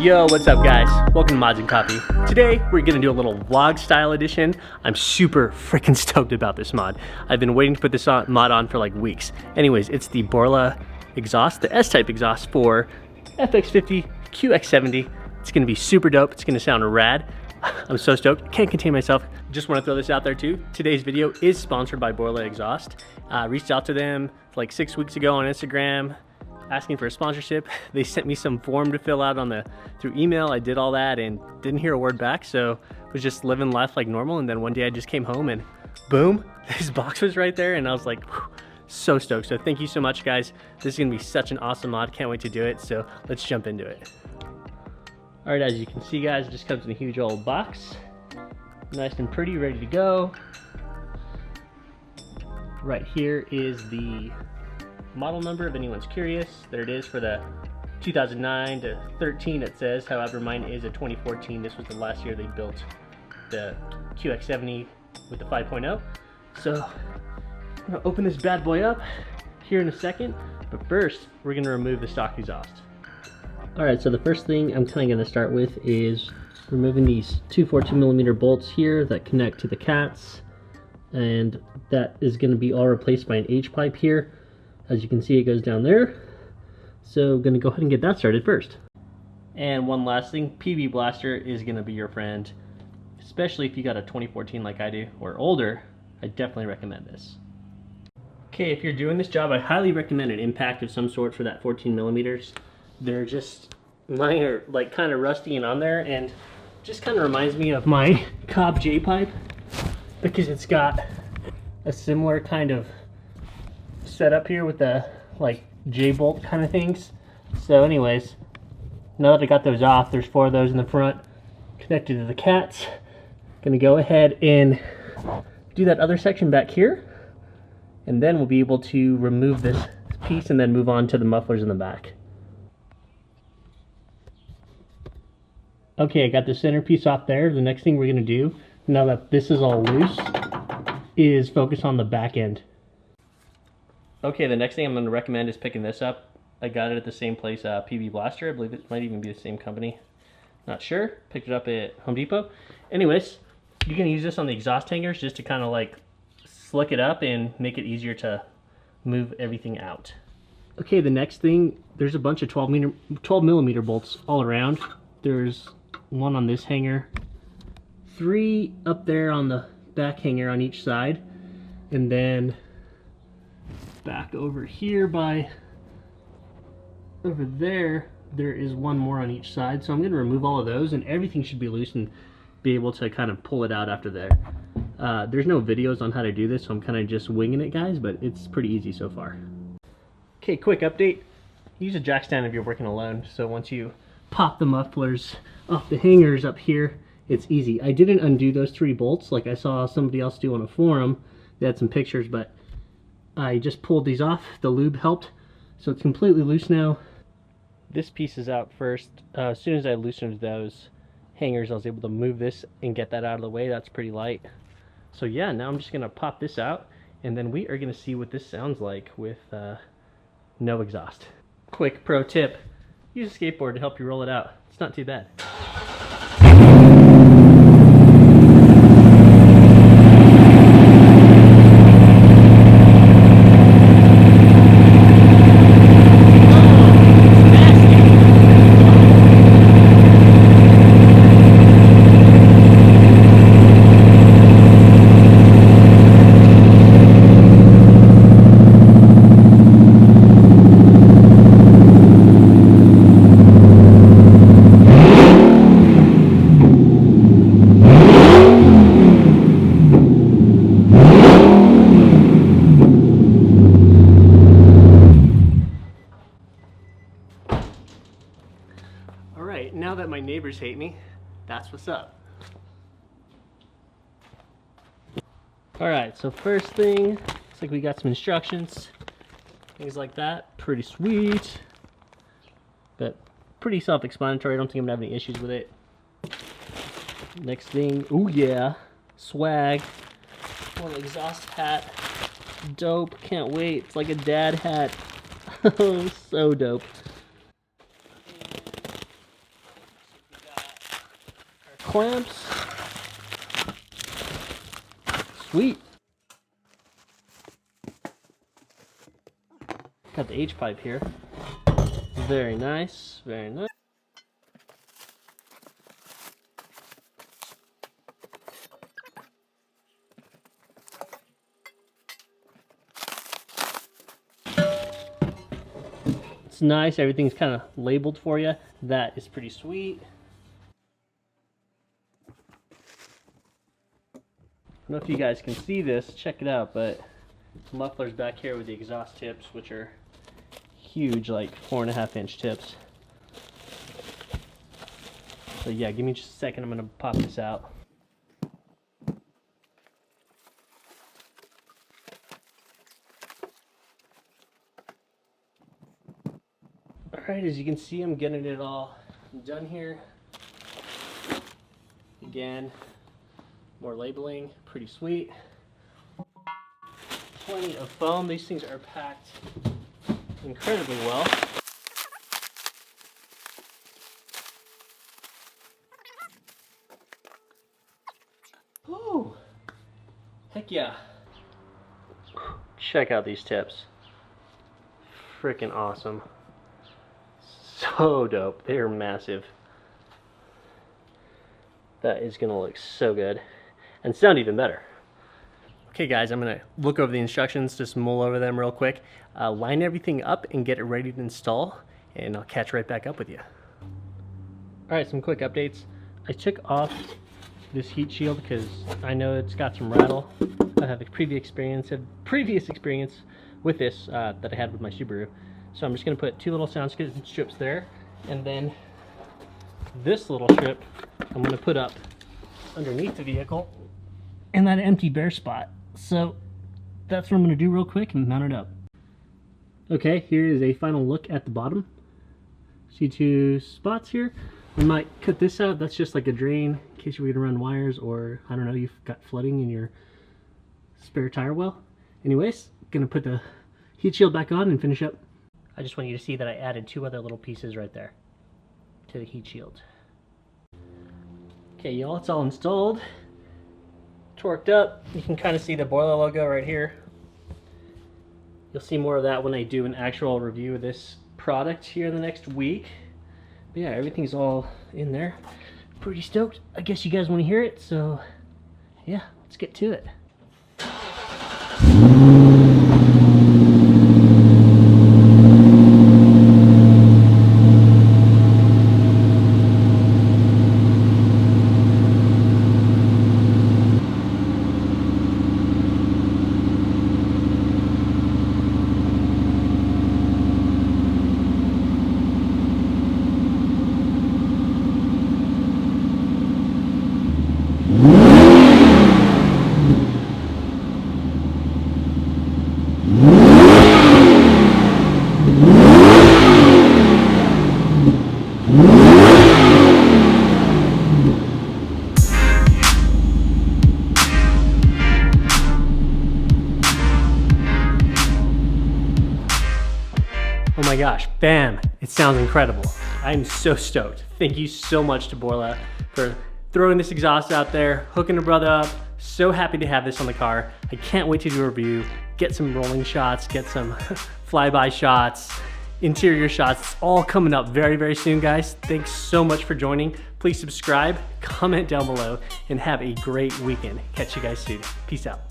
Yo, what's up guys? Welcome to Mods and Coffee. Today we're gonna do a little vlog style edition. I'm super freaking stoked about this mod. I've been waiting to put this mod on for like weeks. Anyways, it's the Borla exhaust, the S-type exhaust for Fx50 Qx70. It's gonna be super dope. It's gonna sound rad. I'm so stoked. Can't contain myself. Just want to throw this out there too. Today's video is sponsored by Borla Exhaust. Reached out to them like 6 weeks ago on Instagram, asking for a sponsorship. They sent me some form to fill out through email. I did all that and didn't hear a word back, so was just living life like normal. And then one day I just came home and boom, this box was right there, and I was like, whew, so stoked. So thank you so much, guys. This is gonna be such an awesome mod. Can't wait to do it. So let's jump into it. All right, as you can see, guys, it just comes in a huge old box, nice and pretty, ready to go. Right here is the model number if anyone's curious. There it is for the 2009 to 13 it says. However, mine is a 2014. This was the last year they built the QX70 with the 5.0. So I'm gonna open this bad boy up here in a second, but first we're gonna remove the stock exhaust. All right, so the first thing I'm kind of gonna start with is removing these two 14mm bolts here that connect to the cats, and that is gonna be all replaced by an H pipe here. As you can see, it goes down there. So I'm gonna go ahead and get that started first. And one last thing, PB Blaster is gonna be your friend, especially if you got a 2014 like I do, or older. I definitely recommend this. Okay, if you're doing this job, I highly recommend an impact of some sort for that 14mm. They're just, mine are like kind of rusty and on there, and just kind of reminds me of my Cobb J pipe, because it's got a similar kind of setup here with the like J bolt kind of things. So anyways, now that I got those off, there's 4 of those in the front connected to the cats. Gonna go ahead and do that other section back here, and then we'll be able to remove this piece and then move on to the mufflers in the back. Okay, I got the center piece off there. The next thing we're gonna do, now that this is all loose, is focus on the back end. Okay, the next thing I'm gonna recommend is picking this up. I got it at the same place, PB Blaster. I believe it might even be the same company. Not sure. Picked it up at Home Depot. Anyways, you can use this on the exhaust hangers just to kind of like slick it up and make it easier to move everything out. Okay, the next thing, there's a bunch of 12mm bolts all around. There's one on this hanger, 3 up there on the back hanger on each side, and then back over here over there is one more on each side. So I'm going to remove all of those, and everything should be loose and be able to kind of pull it out after there. There's no videos on how to do this, so I'm kind of just winging it, guys, but it's pretty easy so far. Okay, quick update. Use a jack stand if you're working alone, so once you pop the mufflers off the hangers up here, it's easy. I didn't undo those 3 bolts like I saw somebody else do on a forum. They had some pictures, but I just pulled these off. The lube helped, so it's completely loose now. This piece is out first. As soon as I loosened those hangers, I was able to move this and get that out of the way. That's pretty light. So yeah, now I'm just gonna pop this out, and then we are gonna see what this sounds like with no exhaust. Quick pro tip, use a skateboard to help you roll it out. It's not too bad. Alright, now that my neighbors hate me, that's what's up. Alright, so first thing, looks like we got some instructions, things like that. Pretty sweet, but pretty self-explanatory. I don't think I'm gonna have any issues with it. Next thing, oh yeah, swag, little exhaust hat. Dope, can't wait. It's like a dad hat. Oh, so dope. clamps. Sweet. Got the H-pipe here. Very nice, very nice. It's nice, everything's kind of labeled for you. That is pretty sweet. I don't know if you guys can see this, check it out, but mufflers back here with the exhaust tips, which are huge, like 4.5-inch tips. So yeah, give me just a second, I'm gonna pop this out. Alright, as you can see, I'm getting it all done here. Again, more labeling, pretty sweet. Plenty of foam. These things are packed incredibly well. Ooh, heck yeah. Check out these tips. Freaking awesome. So dope. They're massive. That is gonna look so good and sound even better. Okay guys, I'm gonna look over the instructions, just mull over them real quick, line everything up and get it ready to install, and I'll catch right back up with you. Alright, some quick updates. I took off this heat shield because I know it's got some rattle. I have a previous experience with this that I had with my Subaru. So I'm just gonna put 2 little sound strips there, and then this little strip I'm gonna put up underneath the vehicle in that empty bare spot. So that's what I'm going to do real quick and mount it up. Okay, here is a final look at the bottom. See 2 spots here. We might cut this out. That's just like a drain in case you're going to run wires, or I don't know, you've got flooding in your spare tire well. Anyways, going to put the heat shield back on and finish up. I just want you to see that I added 2 other little pieces right there to the heat shield. Okay, y'all, it's all installed. Torqued up. You can kind of see the Borla logo right here. You'll see more of that when I do an actual review of this product here in the next week. But yeah, everything's all in there. Pretty stoked. I guess you guys want to hear it, so yeah, let's get to it. Oh my gosh, bam, it sounds incredible. I'm so stoked. Thank you so much to Borla for throwing this exhaust out there, hooking a brother up. So happy to have this on the car. I can't wait to do a review, get some rolling shots, get some flyby shots, interior shots. It's all coming up very, very soon, guys. Thanks so much for joining. Please subscribe, comment down below, and have a great weekend. Catch you guys soon. Peace out.